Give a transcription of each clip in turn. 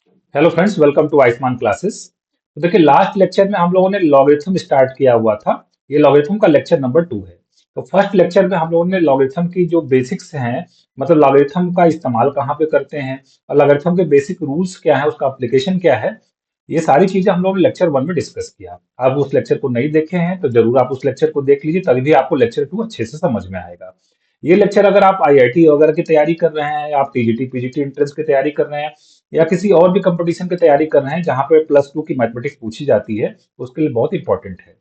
Hello friends, welcome to Ayushman classes. तो देखिए, last lecture में हम लोगों ने लॉगरिथम स्टार्ट किया हुआ था। ये लॉगरिथम का लेक्चर नंबर 2 है। तो फर्स्ट लेक्चर में हम लोगों ने लॉगरिथम की जो बेसिक्स हैं, मतलब लॉगरिथम का इस्तेमाल कहाँ पे करते हैं और लॉगरिथम के बेसिक रूल्स क्या है, उसका एप्लीकेशन क्या है, ये सारी चीजें हम लोगों ने लेक्चर 1 में डिस्कस किया। आप उस लेक्चर को नहीं देखे हैं तो जरूर आप उस लेक्चर को देख लीजिए, तभी भी आपको लेक्चर 2 अच्छे से समझ में आएगा। ये लेक्चर अगर आप आईआईटी वगैरह की तैयारी कर रहे हैं, या आप टीजीटी पीजीटी एंट्रेंस की तैयारी कर रहे हैं, या किसी और भी कंपटीशन की तैयारी कर रहे हैं जहां पे +2 की मैथमेटिक्स पूछी जाती है, उसके लिए बहुत इंपॉर्टेंट है।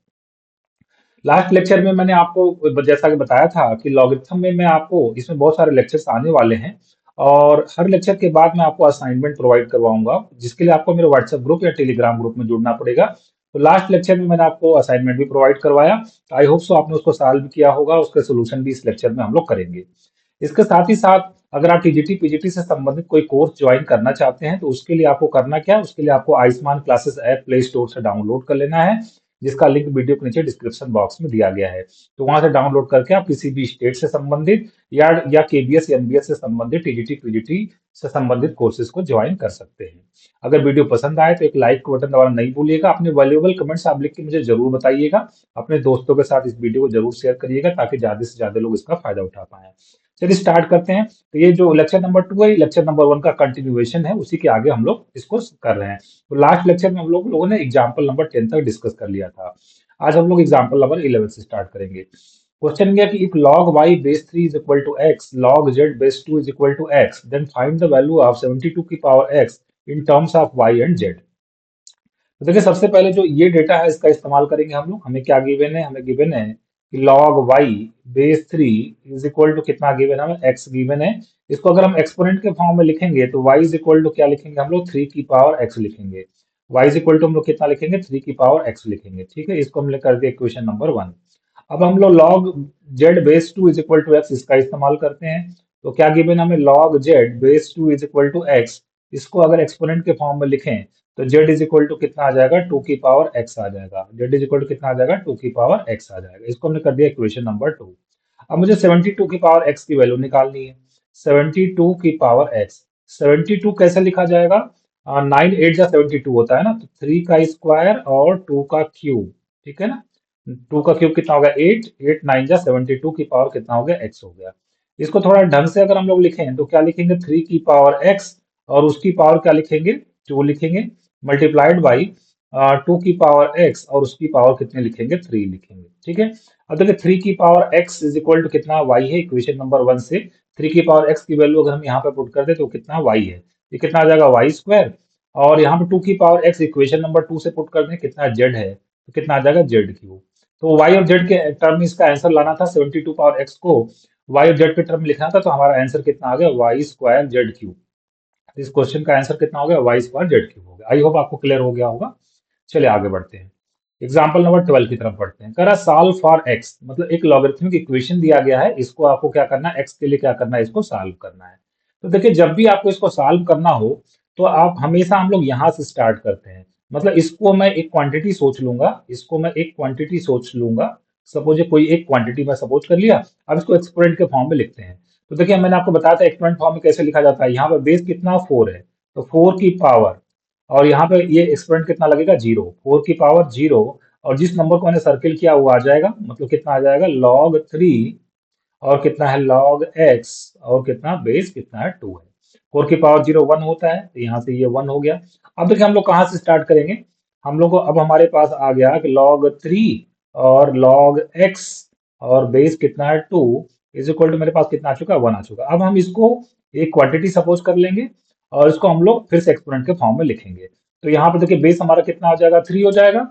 लास्ट लेक्चर में मैंने आपको जैसा कि बताया था कि लॉगरिथम में मैं आपको इसमें बहुत सारे लेक्चर्स आने वाले हैं, और हर लेक्चर के बाद मैं आपको असाइनमेंट प्रोवाइड करवाऊंगा, जिसके लिए आपको मेरे व्हाट्सएप ग्रुप या टेलीग्राम ग्रुप में जुड़ना पड़ेगा। तो लास्ट लेक्चर में मैंने आपको असाइनमेंट भी प्रोवाइड करवाया। आई होप सो आपने उसको सॉल्व किया होगा, उसका सोल्यूशन भी इस लेक्चर में हम लोग करेंगे। इसके साथ ही साथ अगर आप टीजीटी पीजीटी से संबंधित कोई कोर्स ज्वाइन करना चाहते हैं तो उसके लिए आपको करना क्या है, उसके लिए आपको Ayushman classes app play store से डाउनलोड कर लेना है, जिसका लिंक वीडियो के नीचे डिस्क्रिप्शन बॉक्स में दिया गया है। तो वहां से डाउनलोड करके आप किसी भी स्टेट से संबंधित या केबीएस एमबीएस से संबंधित टीजीटी पीजीटी से संबंधित कोर्सेज को ज्वाइन कर सकते हैं। अगर वीडियो पसंद आए तो एक लाइक का बटन दबाना नहीं भूलिएगा। अपने वैल्यूएबल कमेंट्स आप लिख के मुझे जरूर बताइएगा। अपने दोस्तों के साथ इस वीडियो को जरूर शेयर करिएगा ताकि ज्यादा से ज्यादा लोग इसका फायदा उठा पाए। चलिए स्टार्ट करते हैं। तो ये जो लेक्चर नंबर 2 है, लेक्चर नंबर 1 का कंटिन्यूएशन है, उसी के आगे हम लोग इसको कर रहे हैं। तो लास्ट लेक्चर में हम लोगों ने एग्जाम्पल नंबर 10 तक डिस्कस कर लिया था। आज हम लोग एग्जाम्पल नंबर 11 से स्टार्ट करेंगे। क्वेश्चन गया कि if log y base 3 is equal to x, log z base 2 is equal to x, then find the value of 72 की power x in terms of y and z। तो देखिए, सबसे पहले जो ये डेटा है इसका इस्तेमाल करेंगे हम लोग। हमें क्या गिवन है, हमें गिवन है कि log y base 3 is equal to कितना गिवन है, हमें x गिवन है। इसको अगर हम एक्सपोनेंट के फॉर्म में लिखेंगे तो y इज इक्वल टू क्या लिखेंगे हम लोग, 3 की पावर x लिखेंगे। y इज इक्वल टू हम लोग कितना लिखेंगे, 3 की पावर x लिखेंगे। ठीक है, इसको हमने कर दिया इक्वेशन नंबर 1। अब हम लोग log z base 2 is equal to x इसका इस्तेमाल करते हैं। तो क्या गिवन हमें, log z base 2 is equal to x। इसको अगर एक्सपोनेंट के फॉर्म में लिखें तो z इज इक्वल टू कितना आ जाएगा, 2 की पावर x आ जाएगा। z इज इक्वल टू कितना आ जाएगा, 2 की पावर x आ जाएगा। इसको हमने कर दिया इक्वेशन नंबर 2। अब मुझे 72 की पावर x की वैल्यू निकालनी है। 72 की पावर x, 72 कैसे लिखा जाएगा, 9 8 जा 72 होता है ना, तो 3 का स्क्वायर और 2 का क्यूब। ठीक है ना, 2 का क्यूब कितना होगा, 8 8 9 जा 72 की पावर कितना हो गया, x हो गया। इसको थोड़ा ढंग से अगर हम लोग लिखें तो क्या लिखेंगे, 3 की पावर x और उसकी पावर क्या लिखेंगे, 2 लिखेंगे, मल्टीप्लाइड बाई 2 की पावर x और उसकी पावर कितने लिखेंगे, 3 लिखेंगे। ठीक है, अब देखिए 3 की power x is equal to कितना y है, इक्वेशन नंबर 1 से 3 की पावर x की वैल्यू अगर हम यहाँ पे पुट कर दे तो कितना y है, ये कितना आ जाएगा y स्क्वायर। और यहाँ पे 2 की पावर x इक्वेशन नंबर 2 से पुट कर दें, कितना z है, तो कितना आ जाएगा z क्यूब। तो y और z के टर्म में इसका आंसर लाना था, 72 पावर x को y और z के टर्म में लिखना था, तो हमारा आंसर कितना आ गया, y स्क्वायर z क्यूब। इस क्वेश्चन का आंसर कितना हो गया, वाई स्क्वायर जेड क्यूब हो गया। आई होप आपको क्लियर हो गया होगा। चलिए आगे बढ़ते हैं, एग्जाम्पल नंबर 12 की तरफ बढ़ते हैं। करा सॉल्व फॉर एक्स, मतलब एक लॉगरिथमिक इक्वेशन दिया गया है, इसको आपको क्या करना है, एक्स के लिए क्या करना है, इसको सॉल्व करना है। तो देखिए, जब भी आपको इसको सॉल्व करना हो तो आप हमेशा, हम लोग यहाँ से स्टार्ट करते हैं। मतलब इसको मैं एक क्वांटिटी सोच लूंगा, इसको मैं एक क्वांटिटी सोच लूंगा। सपोज कोई एक क्वांटिटी मैं सपोज कर लिया। अब इसको एक्सपोनेंट के फॉर्म में लिखते हैं। तो देखिए, मैंने आपको बताया था एक्सपोनेंट फॉर्म में कैसे लिखा जाता है। यहाँ पे बेस कितना, 4 है, तो 4 की पावर, और यहाँ पे ये एक्सपोनेंट कितना लगेगा, 0, 4 की पावर 0, और जिस नंबर को मैंने सर्किल किया वो आ जाएगा, मतलब कितना आ जाएगा, log 3, और कितना है log x, और कितना बेस कितना है, 2 है। 4 की पावर 0 1 होता है, तो यहाँ से ये 1 हो गया। अब देखिए हम लोग कहाँ से स्टार्ट करेंगे, हम लोग को अब हमारे पास आ गया कि log 3 और log x और बेस कितना है, 2 इज इक्वल टू, मेरे पास कितना आ चुका है, 1 आ चुका। अब हम इसको एक क्वांटिटी सपोज कर लेंगे, और इसको हम लोग फिर से एक्सपोनेंट के फॉर्म में लिखेंगे। तो यहाँ पे देखिए बेस हमारा कितना आ जाएगा, 3 हो जाएगा,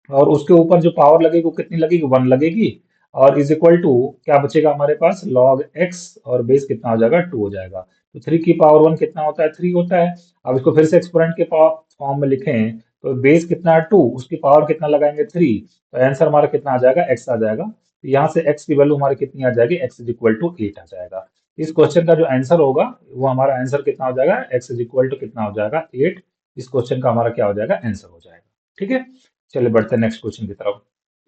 और उसके ऊपर जो पावर लगेगी वो कितनी लगेगी, 1 लगेगी, और इज इक्वल टू क्या बचेगा हमारे पास, log x, और बेस कितना हो जाएगा, 2 हो जाएगा। तो 3 की पावर 1 कितना होता है, 3 होता है। अब इसको फिर से एक्सपोनेंट के फॉर्म में लिखें तो बेस कितना है, 2, उसकी पावर कितना लगाएंगे, 3, तो आंसर हमारा कितना आ जाएगा, x आ जाएगा। तो यहाँ से x की वैल्यू हमारी कितनी आ जाएगी, x इज इक्वल टू 8 आ जाएगा। इस क्वेश्चन का जो आंसर होगा वो हमारा आंसर कितना हो जाएगा, x इज इक्वल टू कितना हो जाएगा, 8। इस क्वेश्चन का हमारा क्या हो जाएगा, आंसर हो जाएगा। ठीक है, चलिए बढ़ते हैं नेक्स्ट क्वेश्चन की तरफ।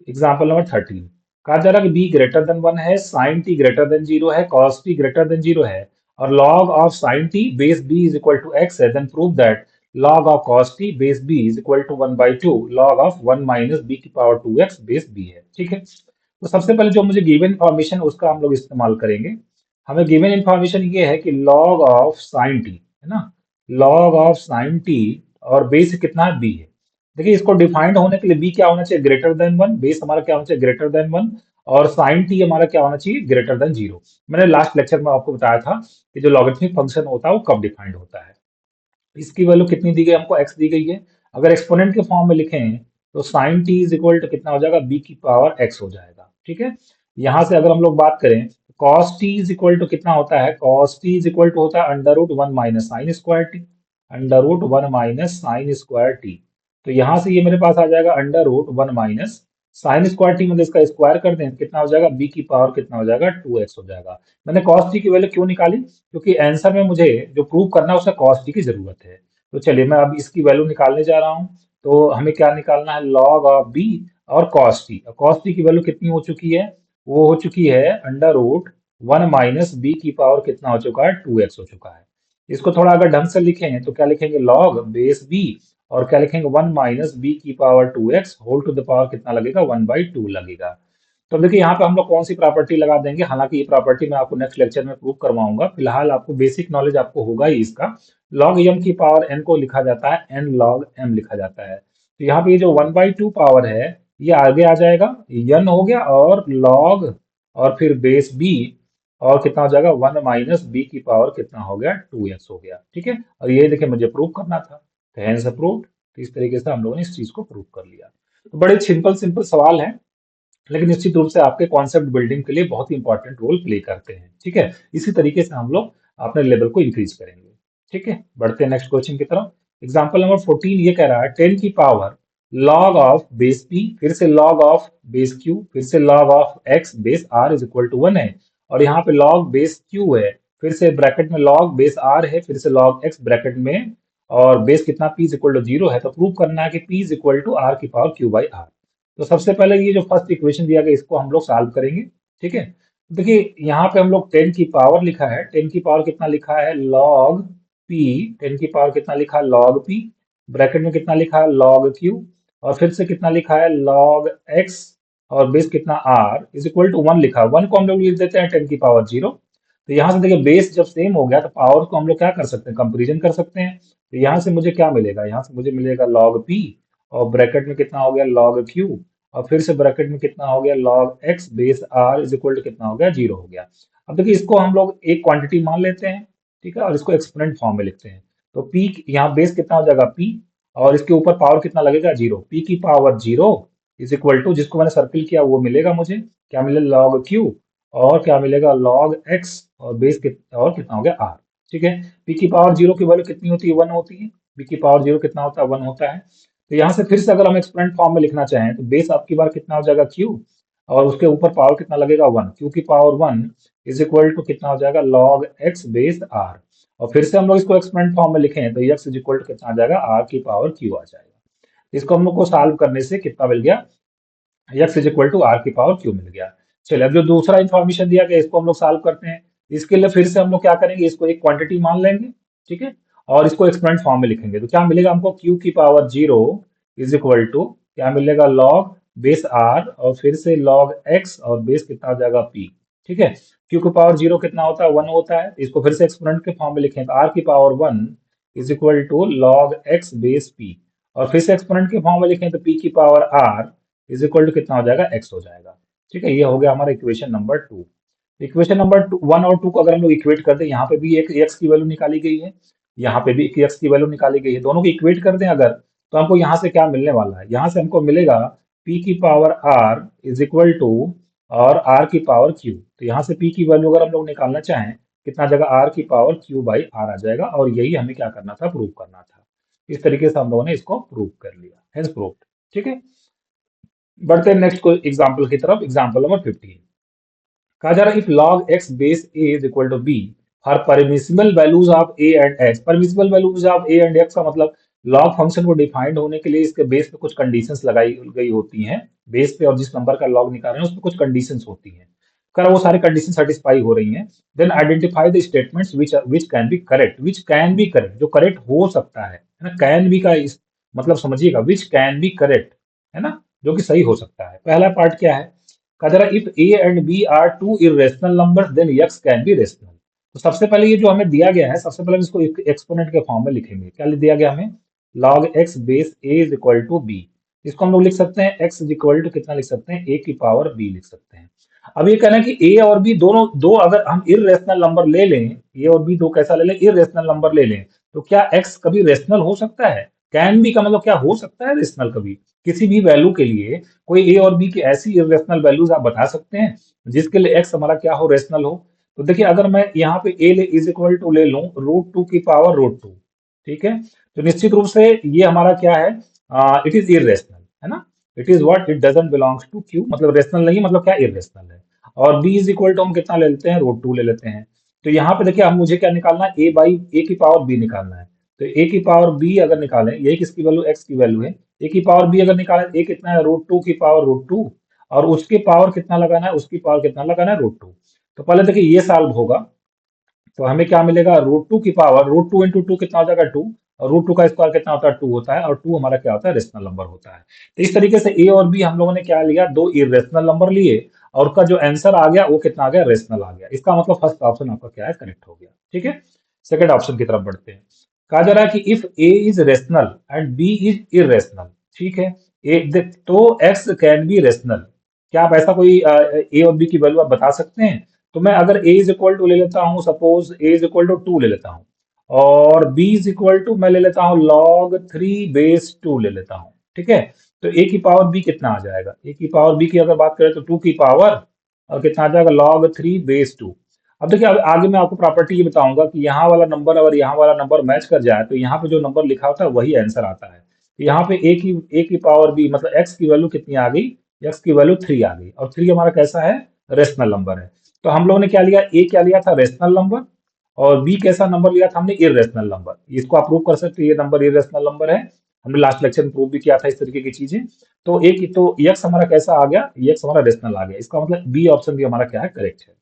एग्जाम्पल नंबर 13, कहा जा रहा है कि b ग्रेटर देन 1 है, sin t ग्रेटर देन 0 है, cos t ग्रेटर देन 0 है, और log of sin t base b is equal to x है, then prove that log of cos t base b is equal to 1/2 log of 1 minus b की power 2x base b है। ठीक है, तो सबसे पहले जो मुझे गिवन इंफॉर्मेशन उसका हम लोग इस्तेमाल करेंगे। हमें गिवन इंफॉर्मेशन ये है कि log ऑफ sin t है ना, log ऑफ sin t और बेस कितना है b है। देखिए इसको डिफाइंड होने के लिए b क्या होना चाहिए, ग्रेटर देन 1, बेस हमारा क्या होना चाहिए, ग्रेटर देन 1, और sin t हमारा क्या होना चाहिए, ग्रेटर देन 0। मैंने लास्ट लेक्चर में आपको बताया था कि जो लॉगरिथमिक फंक्शन होता है वो कब डिफाइंड होता है। इसकी वैल्यू कितनी दी गई हमको, x दी गई है। अगर एक्सपोनेंट के फॉर्म में लिखें तो sin t is equal to कितना हो जाएगा, b की पावर x हो जाएगा। ठीक है, यहां से अगर हम लोग बात करें cos t is equal to कितना होता है, cos t is equal to होता है under root 1 minus sine square t, under root 1 minus sine square t. तो यहाँ से ये मेरे पास आ जाएगा under root 1 minus sine square t, मतलब इसका स्क्वायर कर दें तो कितना हो जाएगा, b की पावर कितना हो जाएगा, 2x हो जाएगा। मैंने cos t की वैल्यू क्यों निकाली, क्योंकि आंसर में मुझे जो प्रूव करना है उसका cos t की जरूरत है। तो चलिए मैं अब इसकी वैल्यू निकालने जा रहा हूँ। तो हमें क्या निकालना है, log ऑफ b और cos t। cos t की वैल्यू कितनी हो चुकी है, वो हो चुकी है अंडर रूट 1 माइनस बी की पावर कितना हो चुका है, 2x हो चुका है। इसको थोड़ा अगर ढंग से लिखें तो क्या लिखेंगे, log बेस b और क्या लिखेंगे, 1 माइनस बी की power 2x whole to the power कितना लगेगा, 1/2 लगेगा। तो अब देखिए यहाँ पे हम लोग कौन सी प्रॉपर्टी लगा देंगे, हालांकि ये प्रॉपर्टी मैं आपको नेक्स्ट लेक्चर में प्रूव करवाऊंगा, फिलहाल आपको बेसिक नॉलेज आपको होगा ही इसका। log m की पावर n को लिखा जाता है n log m लिखा जाता है। तो यहाँ पे ये जो 1/2 पावर है ये आगे आ जाएगा, n हो गया और log और फिर बेस b और कितना हो जाएगा, 1 माइनस बी की पावर कितना हो गया, 2x हो गया। ठीक है, और ये देखिए मुझे प्रूव करना था, तो हैंस अप्रूव्ड। तो इस तरीके से हम लोगों ने इस चीज को प्रूव कर लिया। तो बड़े सिंपल सिंपल सवाल है, लेकिन निश्चित रूप से आपके कॉन्सेप्ट बिल्डिंग के लिए बहुत ही इंपॉर्टेंट रोल प्ले करते हैं। ठीक है, इसी तरीके से हम लोग अपने लेवल को इंक्रीज करेंगे। ठीक है, बढ़ते हैं नेक्स्ट क्वेश्चन की तरफ। एग्जांपल नंबर 14 ये कह रहा है 10 की power log of base p, फिर से log ऑफ बेस q, फिर से log of x base r is equal to 1 है, और यहाँ पे log बेस q है, फिर से ब्रैकेट में log बेस r है, फिर से log x ब्रैकेट में, और बेस कितना p इज इक्वल टू 0 है। तो प्रूव करना है कि p is equal to r की पावर q बाई r। तो सबसे पहले ये जो फर्स्ट इक्वेशन दिया गया इसको हम लोग सॉल्व करेंगे। ठीक है, देखिए यहाँ पे हम लोग 10 की पावर लिखा है, 10 की पावर कितना लिखा है, log p, 10 की पावर कितना लिखा है, log p, ब्रैकेट में कितना लिखा है, log q, और फिर से कितना लिखा है, log x, और बेस कितना r इज इक्वल टू 1 लिखा है। 1 को हम लोग लिख देते हैं 10 की पावर 0। तो यहाँ से देखिए बेस जब सेम हो गया तो पावर को हम लोग क्या कर सकते हैं, कंपेरिजन कर सकते हैं। तो यहाँ से मुझे क्या मिलेगा, यहाँ से मुझे मिलेगा log p, और ब्रैकेट में कितना हो गया, log q, और फिर से ब्रैकेट में कितना हो गया, log x base r is equal to कितना हो गया, 0 हो गया। अब देखिए इसको हम लोग एक क्वांटिटी मान लेते हैं। ठीक है, और इसको एक्सपोनेंट फॉर्म में लिखते हैं। तो p यहाँ बेस कितना हो जाएगा p, और इसके ऊपर पावर कितना लगेगा, 0, p की पावर 0 इज इक्वल टू, जिसको मैंने सर्किल किया वो मिलेगा मुझे, क्या मिलेगा, log q, और क्या मिलेगा, log x, और बेस और कितना हो गया r। ठीक है, p की पावर 0 की वैल्यू कितनी होती है, 1 होती है। p की पावर 0 कितना होता है, 1 होता है। तो यहाँ से फिर से अगर हम एक्सपोनेंट फॉर्म में लिखना चाहें तो बेस आपकी बार कितना हो जाएगा, q, और उसके ऊपर पावर कितना लगेगा, 1, q की पावर 1 इज इक्वल टू कितना हो जाएगा, log x बेस r। और फिर से हम लोग इसको एक्सपोनेंट फॉर्म में लिखें तो x इज इक्वल टू कितना आ जाएगा, r की पावर q आ जाएगा। इसको हम लोग को सॉल्व करने से कितना मिल गया, x is equal to r की पावर q मिल गया। चलिए अब जो दूसरा इंफॉर्मेशन दिया गया इसको हम लोग सॉल्व करते हैं। इसके लिए फिर से हम लोग क्या करेंगे, इसको एक क्वांटिटी मान लेंगे। ठीक है, और इसको एक्सपोनेंट फॉर्म में लिखेंगे तो क्या मिलेगा हमको, q की पावर 0 इज इक्वल टू क्या मिलेगा, log बेस r, और फिर से log x, और बेस कितना हो जाएगा p। ठीक है, q की पावर 0 कितना होता है, 1 होता है। इसको फिर से एक्सपोनेंट के फॉर्म में लिखें तो r की power 1 is equal to log x base p, और फिर से एक्सपोनेंट के फॉर्म में लिखें तो p की power r is equal to कितना हो जाएगा, x हो जाएगा। ठीक है, ये हो गया हमारा इक्वेशन नंबर 2। इक्वेशन नंबर 1 और 2 को अगर हम लोग इक्वेट कर दें, यहाँ पे भी एक x की वैल्यू निकाली गई है, यहाँ पे भी एक x की वैल्यू निकाली गई है, दोनों को इक्वेट कर दें अगर, तो हमको यहाँ से क्या मिलने वाला है, यहाँ से हमको मिलेगा p की power r is equal to, और r की पावर q। तो यहाँ से p की वैल्यू अगर हम लोग निकालना चाहें कितना आ जाएगा, r की पावर q बाई r आ जाएगा, और यही हमें क्या करना था, प्रूव करना था। इस तरीके से हम लोगों ने इसको प्रूव कर लिया, हेंस प्रूव्ड। ठीक है, बढ़ते हैं नेक्स्ट को एग्जांपल की तरफ। एग्जांपल नंबर 15 कहा जा रहा है if log x base a is equal to b for permissible values of a and x। Permissible values of a and x का मतलब log फंक्शन को डिफाइंड होने के लिए इसके बेस पे कुछ कंडीशंस लगाई गई होती हैं, बेस पे और जिस नंबर का log निकाल रहे हैं उस पे कुछ कंडीशंस होती हैं। अगर वो सारी कंडीशन सेटिस्फाई हो रही हैं, then identify the statements which can be correct, which can be correct, जो करेक्ट हो सकता है ना। कैन बी का इस मतलब समझिएगा, विच कैन बी करेक्ट, है ना, जो कि सही हो सकता है। पहला पार्ट क्या है, कहा जरा if a and b are two irrational numbers then x can be rational. तो सबसे पहले ये जो हमें दिया गया है, सबसे पहले हम इसको एक्सपोनेंट के फॉर्म में लिखेंगे। क्या दिया गया हमें, log x base a is equal to b. इसको हम लोग लिख सकते हैं x इज इक्वल टू कितना लिख सकते हैं, a की पावर b लिख सकते हैं। अब ये कहना है कि a और b दोनों दो अगर हम इरेशनल नंबर ले लें, a और b दो कैसा ले लें, इरेशनल नंबर ले लें, तो क्या x कभी रेशनल हो सकता है। कैन बी का मतलब क्या हो सकता है रेशनल कभी, किसी भी वैल्यू के लिए कोई a और b की ऐसी इरेशनल वैल्यूज आप बता सकते हैं जिसके लिए x हमारा क्या हो, रेशनल हो। तो देखिए अगर मैं यहाँ पे a ले इज इक्वल टू ले लूं रूट टू की पावर रूट टू, ठीक है, तो निश्चित रूप से ये हमारा क्या है, इट इज इरेशनल, है ना। It is what, it doesn't belongs to Q, मतलब रेशनल नहीं, मतलब क्या इरेशनल है। और b इज इक्वल टू हम कितना ले लेते हैं, रूट टू ले लेते हैं। तो यहाँ पे देखिए हम मुझे क्या निकालना है, a बाई ए की पावर b निकालना है। तो a की पावर b अगर निकालें, यही किसकी वैल्यू, x की वैल्यू है, a की पावर b अगर निकालें, a कितना है, रूट टू की पावर रूट टू, और उसकी पावर कितना लगाना है, उसकी पावर कितना लगाना है, रूट टू। तो पहले देखिए ये सॉल्व होगा, तो हमें क्या मिलेगा, रूट टू की power root two into two कितना हो जाएगा, टू, और रूट टू का स्क्वायर कितना होता है, टू होता है, और टू हमारा क्या होता है, रेशनल नंबर होता है। तो इस तरीके से ए और बी हम लोगों ने क्या लिया, दो इरेशनल नंबर लिए, और उसका जो आंसर आ गया वो कितना आ गया, रेशनल आ गया। इसका मतलब फर्स्ट ऑप्शन आपका क्या है, करेक्ट हो गया। ठीक है, सेकंड ऑप्शन की तरफ बढ़ते हैं। कहा जा रहा है कि if a is rational and b is irrational, ठीक है, तो एक्स कैन बी रेशनल। क्या आप ऐसा कोई ए और बी की वैल्यू आप बता सकते हैं। तो मैं अगर a इज इक्वल टू ले लेता हूँ, suppose a is equal to two ले लेता हूँ, और b इज इक्वल टू मैं ले लेता हूँ log थ्री बेस टू ले लेता हूँ, ठीक है। तो a की पावर b कितना आ जाएगा, a की पावर b की अगर बात करें तो टू की पावर, और कितना आ जाएगा, log थ्री बेस टू। अब देखिए अब आगे मैं आपको प्रॉपर्टी ये बताऊंगा कि यहाँ वाला नंबर अगर यहाँ वाला नंबर मैच कर जाए तो यहाँ पे जो नंबर लिखा होता है वही आंसर आता है। तो यहाँ पे a की पावर b मतलब x की वैल्यू कितनी आ गई, x की वैल्यू थ्री आ गई, और थ्री हमारा कैसा है, रेशनल नंबर है। तो हम लोगों ने क्या लिया, ए क्या लिया था, रेशनल नंबर, और बी कैसा नंबर लिया था हमने, इरेशनल नंबर। इसको आप प्रूव कर सकते हैं ये नंबर इरेशनल नंबर है, हमने लास्ट लेक्चर में प्रूव भी किया था इस तरीके की चीजें। तो एक तो एक्स हमारा कैसा आ गया, एक्स हमारा रेशनल आ गया, इसका मतलब बी ऑप्शन भी हमारा क्या है, करेक्ट है।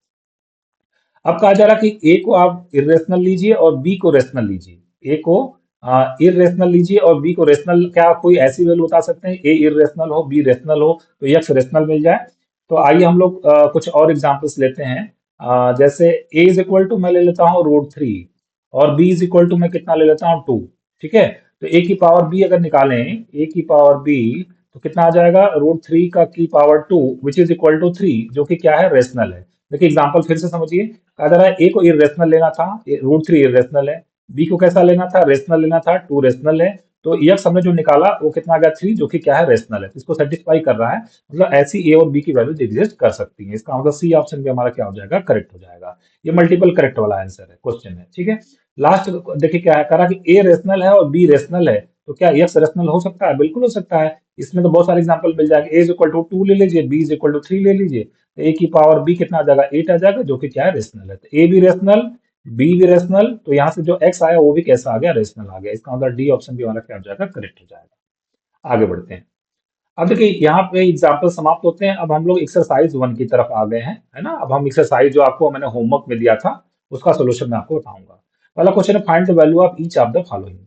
अब कहा जा रहा है कि ए को आप इरेशनल लीजिए और बी को रेशनल लीजिए, ए को इरेशनल लीजिए और बी को रेशनल। क्या आप कोई ऐसी वैल्यू बता सकते हैं, ए इरेशनल हो बी रेशनल हो तो एक्स रेशनल मिल जाए। तो आइए हम लोग कुछ और एग्जांपल्स लेते हैं। जैसे ए इज इक्वल टू मैं ले लेता हूँ रूट थ्री, और बी इज इक्वल टू मैं कितना ले लेता हूँ, टू, ठीक है। तो ए की पावर बी अगर निकालें, ए की पावर बी, तो कितना आ जाएगा, रूट थ्री का की power two which is equal to three, जो कि क्या है, रेशनल है। देखिए एग्जाम्पल फिर से समझिए, कहा जा रहा है ए को इरेशनल लेना था, रूट थ्री इरेशनल है, बी को कैसा लेना था, रेशनल लेना था, टू रेशनल है। तो एक्स हमने जो निकाला वो कितना आ गया, थ्री, जो कि क्या है, रेशनल है। तो इसको सेटिस्फाई कर रहा है, मतलब ऐसी ए और बी की वैल्यूज एग्जिस्ट कर सकती है। इसका मतलब सी ऑप्शन भी हमारा क्या हो जाएगा, करेक्ट हो जाएगा। ये मल्टीपल करेक्ट वाला आंसर है, क्वेश्चन है, ठीक है। लास्ट देखिए क्या है, कहा कि ए रेशनल है और बी रेशनल है, तो क्या एक्स रेशनल हो सकता है, बिल्कुल हो सकता है। इसमें तो बहुत सारे एग्जांपल मिल जाएंगे, a is equal to two ले लीजिए, b is equal to three ले लीजिए, तो ए की पावर बी कितना आ जाएगा, एट आ जाएगा, जो कि क्या है, रेशनल है। तो ए भी रेशनल, बी भी रेशनल, तो यहाँ से जो एक्स आया वो भी कैसा आ गया, रेशनल आ गया। इसका मतलब डी ऑप्शन भी हमारा क्या हो जाएगा, करेक्ट हो जाएगा। आगे बढ़ते हैं। अब देखिए यहाँ पे एग्जाम्पल समाप्त होते हैं, अब हम लोग एक्सरसाइज वन की तरफ आ गए हैं, है ना। अब हम एक्सरसाइज जो आपको मैंने होमवर्क में दिया था उसका सोल्यूशन मैं आपको बताऊंगा। पहला क्वेश्चन है, find the value of each of the following.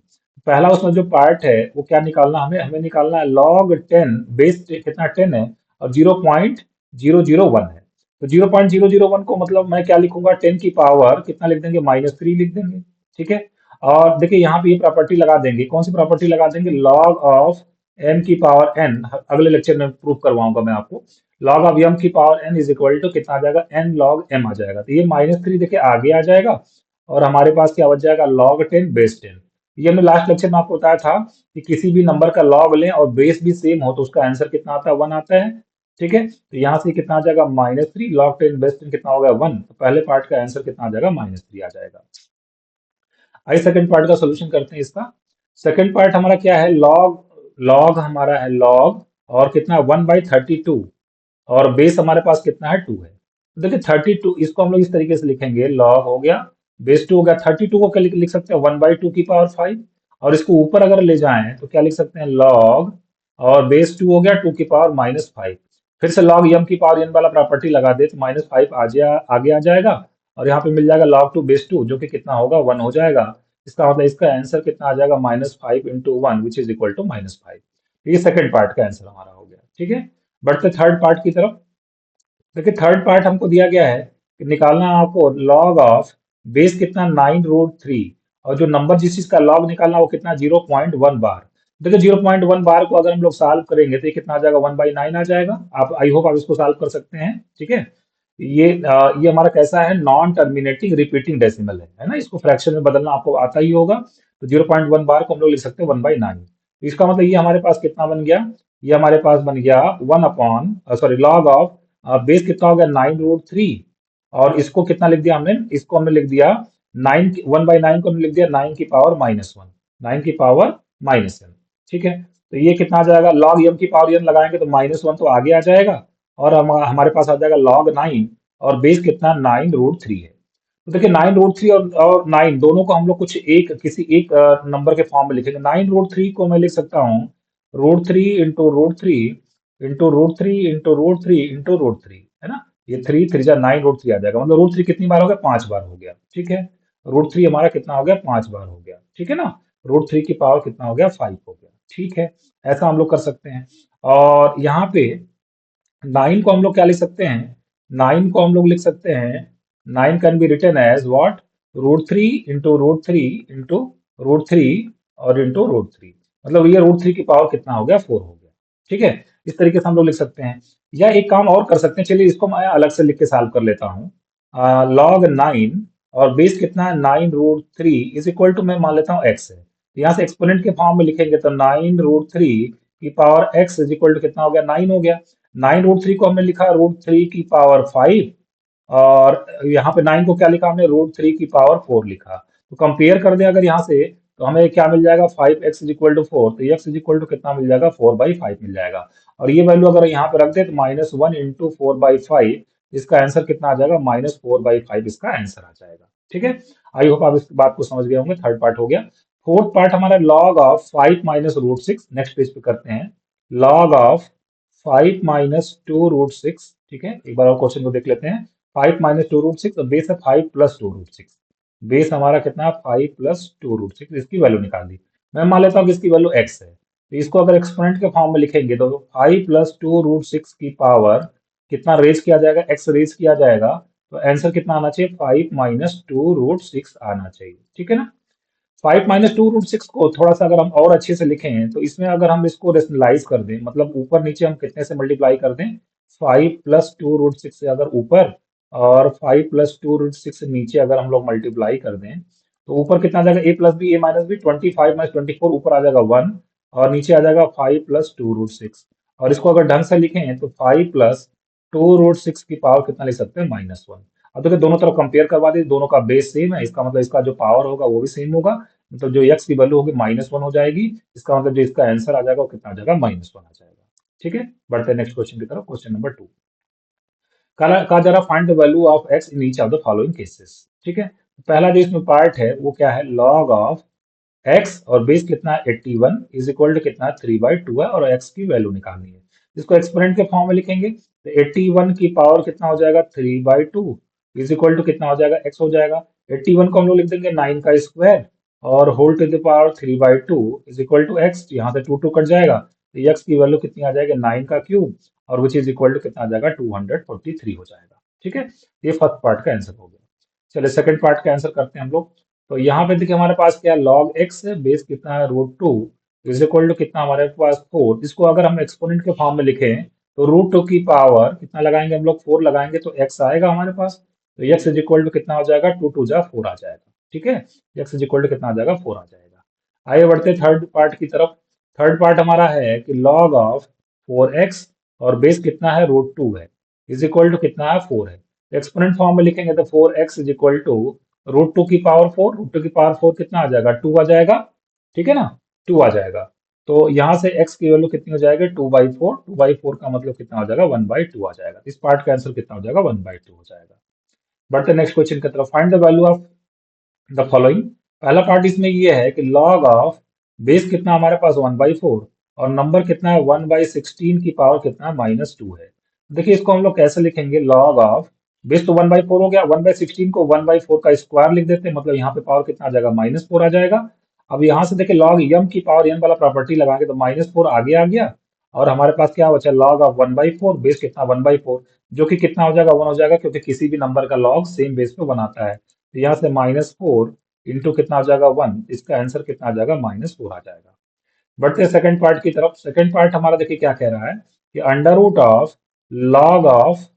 पहला उसमें जो पार्ट है वो क्या निकालना, हमें हमें निकालना है लॉग टेन बेस कितना, टेन है, और 0.001 है। तो 0.001 को मतलब मैं क्या लिखूंगा, टेन की पावर कितना लिख देंगे, माइनस थ्री लिख देंगे, ठीक है। और देखिए यहाँ पे ये प्रॉपर्टी लगा देंगे, कौन सी प्रॉपर्टी लगा देंगे, लॉग ऑफ एम की पावर एन, अगले लेक्चर में प्रूव करवाऊंगा मैं आपको। लॉग ऑफ एम की power n is equal to कितना आ जाएगा, एन लॉग एम आ जाएगा। तो ये माइनस थ्री देखिए आगे आ जाएगा, और हमारे पास क्या बच जाएगा, लॉग टेन बेस टेन। ये हमने लास्ट लेक्चर में आपको बताया था कि किसी भी नंबर का लॉग लें और बेस भी सेम हो तो उसका आंसर कितना आता है, वन आता है, ठीक है। तो यहाँ से कितना आ जाएगा, minus three, log ten base ten कितना हो गया, वन। तो पहले पार्ट का आंसर कितना आ जाएगा, माइनस थ्री आ जाएगा। आइए सेकंड पार्ट का सोल्यूशन करते हैं इसका। सेकंड पार्ट हमारा क्या है, लॉग, लॉग हमारा है लॉग, और कितना, वन बाई थर्टी टू, और बेस हमारे पास कितना है, टू है। तो देखिए थर्टी टू, इसको हम लोग इस तरीके से लिखेंगे, लॉग हो गया, बेस टू हो गया, थर्टी टू को क्या लिख सकते हैं, वन बाई टू की पावर फाइव, और इसको ऊपर अगर ले जाएं तो क्या लिख सकते हैं, लॉग, और बेस टू हो गया टू की पावर माइनस फाइव। फिर से log m की पावर n वाला प्रॉपर्टी लगा दे तो -5 आगे आ जाएगा, और यहाँ पे मिल जाएगा log 2 बेस 2 जो कि कितना होगा 1 हो जाएगा। इसका मतलब इसका आंसर कितना आ जाएगा -5 into 1 which is equal to -5। ये सेकंड पार्ट का आंसर हमारा हो गया। ठीक है, बढ़ते थर्ड पार्ट की तरफ। देखिए थर्ड पार्ट हमको दिया गया है कि निकालना है आपको log ऑफ बेस कितना 9√3, और जो नंबर जिस चीज का log निकालना है वो कितना 0.1 बार। देखिए 0.1 बार को अगर हम लोग सॉल्व करेंगे तो ये कितना आ जाएगा 1/9 आ जाएगा। आप आई होप आप इसको सॉल्व कर सकते हैं। ठीक है, ये हमारा कैसा है, नॉन टर्मिनेटिंग रिपीटिंग डेसिमल है ना, इसको फ्रैक्शन में बदलना आपको आता ही होगा। तो 0.1 बार को हम लोग लिख सकते हैं 1/9। इसका मतलब ये हमारे पास कितना बन गया, ये हमारे पास बन गया 1 upon sorry log of base कितना हो गया 9√3, और इसको कितना लिख दिया हमने, इसको हमने लिख दिया 1/9 को हमने लिख दिया 9 की पावर -1, 9 की पावर -1। ठीक है, तो ये कितना आ जाएगा, log m की पावर n लगाएंगे तो -1 तो आगे आ जाएगा, और हमारे पास आ जाएगा log 9, और बेस कितना 9√3 है। तो देखिए 9√3 और 9 दोनों को हम लोग कुछ एक किसी एक नंबर के फॉर्म में लिखेंगे। 9√3 को मैं लिख सकता हूँ √3 इंटू √3 इंटू √3 इंटू √3 इंटू √3, है ना। ये 3 3 जा 9 √3 आ जाएगा, मतलब √3 कितनी बार हो गया, 5 बार हो गया। ठीक है, √3 हमारा कितना हो गया, 5 बार हो गया। ठीक है ना, √3 की पावर कितना हो गया, 5 हो गया। ठीक है, ऐसा हम लोग कर सकते हैं। और यहाँ पे 9 को हम लोग क्या लिख सकते हैं, 9 को हम लोग लिख सकते हैं, 9 can be written as what, √3 into √3 into √3 और इंटू √3, मतलब ये √3 की पावर कितना हो गया, 4 हो गया। ठीक है, इस तरीके से हम लोग लिख सकते हैं। या एक काम और कर सकते हैं, चलिए इसको मैं अलग से लिख के सॉल्व कर लेता हूँ। log 9 और बेस कितना है 9√3 इज इक्वल टू, मैं मान लेता हूँ x है, तो यहाँ से एक्सपोनेंट के फॉर्म में लिखेंगे तो 9√3 की power x is equal to कितना हो गया, 9 हो गया। 9√3 को हमने लिखा √3 की पावर 5, और यहाँ पे 9 को क्या लिखा हमने, √3 की पावर 4 लिखा। तो कंपेयर कर दें अगर यहाँ से, तो हमें क्या मिल जाएगा, 5x इज इक्वल टू 4, तो x इज इक्वल टू कितना मिल जाएगा, 4/5 मिल जाएगा। और ये वैल्यू अगर यहाँ पे रख दे तो -1 इंटू 4/5, इसका आंसर कितना आ जाएगा, -4/5 इसका आंसर आ जाएगा। ठीक है, आई होप आप इस बात को समझ गए होंगे। थर्ड पार्ट हो गया। फोर्थ पार्ट हमारा log of 5 minus √6, next page पे करते हैं। log of 5 minus 2√6। ठीक है, एक बार और क्वेश्चन को देख लेते हैं। 5 माइनस 2√6, और बेस है 5 प्लस 2√6। बेस हमारा कितना है, 5 प्लस 2√6, इसकी वैल्यू निकाल दी। मैं मान लेता हूँ कि इसकी वैल्यू x है, तो इसको अगर एक्सपोनेंट के फॉर्म में लिखेंगे तो 5 प्लस 2√6 की पावर कितना रेज किया जाएगा, x रेज किया जाएगा, तो आंसर कितना आना चाहिए, 5 माइनस 2√6 आना चाहिए। ठीक है ना। 5 माइनस 2√6 को थोड़ा सा अगर हम और अच्छे से लिखें तो इसमें अगर हम इसको रेशनलाइज कर दें, मतलब ऊपर नीचे हम कितने से मल्टीप्लाई कर दें, 5 प्लस 2√6 से अगर ऊपर, और 5 प्लस 2√6 से नीचे अगर हम लोग मल्टीप्लाई कर दें, तो ऊपर कितना आ जाएगा, a plus b, a minus b, 25 - 24, ऊपर आ जाएगा 1, और नीचे आ जाएगा 5 प्लस 2√6। और इसको अगर ढंग से लिखें तो 5 प्लस 2√6 की पावर कितना लिख सकते हैं, -1। अब देखिए दोनों तरफ कंपेयर करवा दी, दोनों का बेस सेम है, इसका मतलब इसका जो पावर होगा वो भी सेम होगा, मतलब जो x की वैल्यू होगी -1 हो जाएगी। इसका मतलब जो इसका आंसर आ जाएगा वो कितना आ जाएगा, -1 आ जाएगा। ठीक है, बढ़ते हैं नेक्स्ट क्वेश्चन की तरफ। क्वेश्चन नंबर 2 कहा जा रहा, find the value of x in each of the following cases. ठीक है, पहला जो इसमें पार्ट है वो क्या है, log ऑफ x, और बेस कितना है 81 इज इक्वल टू कितना है 3/2 है, और x की वैल्यू निकालनी है। इसको एक्सपोनेंट के फॉर्म में लिखेंगे तो 81 की पावर कितना हो जाएगा, 3/2 इज इक्वल टू कितना हो जाएगा, x हो जाएगा। 81 को हम लोग लिख देंगे 9 का स्क्वायर, और whole to the power 3/2 is equal to x, यहाँ से 2 2 कट जाएगा, तो x की वैल्यू कितनी आ जाएगी, 9 का क्यूब, और विच इज इक्वल टू कितना आ जाएगा, 243 हो जाएगा। ठीक है, ये फर्स्ट पार्ट का आंसर हो गया। चलिए सेकंड पार्ट का आंसर करते हैं हम लोग। तो यहाँ पे देखिए हमारे पास क्या log x है, बेस कितना है √2 इज इक्वल टू कितना हमारे पास 4। इसको अगर हम एक्सपोनेंट के फॉर्म में लिखें तो √2 की पावर कितना लगाएंगे हम लोग, 4 लगाएंगे तो x आएगा हमारे पास। तो x इज इक्वल टू कितना हो जाएगा, 2 2 जा 4 आ जाएगा। ठीक है, x इज इक्वल टू कितना आ जाएगा, 4 आ जाएगा। आइए बढ़ते थर्ड पार्ट की तरफ। थर्ड पार्ट हमारा है कि log ऑफ 4x, और बेस कितना है √2 है, इज इक्वल टू कितना है, 4 है। एक्सपोनेंट फॉर्म में लिखेंगे तो 4x इज इक्वल टू √2 की पावर 4, √2 की पावर 4 कितना आ जाएगा, 2 आ जाएगा। ठीक है ना, 2 आ जाएगा। तो यहाँ से x की वैल्यू कितनी हो जाएगी, 2/4, 2/4 का मतलब कितना हो जाएगा, 1/2 आ जाएगा। इस पार्ट का आंसर कितना हो जाएगा, 1/2 हो जाएगा। बढ़ते नेक्स्ट क्वेश्चन की तरफ। Find the value of the following. पहला पार्ट इसमें ये है कि log ऑफ बेस कितना हमारे पास 1/4, और नंबर कितना है 1/16 की पावर कितना है, -2 है। देखिए इसको हम लोग कैसे लिखेंगे, log ऑफ बेस तो 1/4 हो गया, 1/16 को 1/4 का स्क्वायर लिख देते हैं, मतलब यहाँ पे पावर कितना आ जाएगा, -4 आ जाएगा। अब यहाँ से देखिए log m की पावर n वाला प्रॉपर्टी लगाएंगे तो -4 आगे आ गया, और हमारे पास क्या बचा, log ऑफ 1/4 बेस कितना 1/4, जो कि कितना हो जाएगा, 1 हो जाएगा, क्योंकि किसी भी नंबर का लॉग सेम बेस पे 1 आता है। तो यहाँ से -4 इंटू कितना हो जाएगा 1, इसका आंसर कितना आ जाएगा, -4 आ जाएगा। बढ़ते हैं सेकंड पार्ट की तरफ। सेकंड पार्ट हमारा देखिए क्या कह रहा है कि under root of log of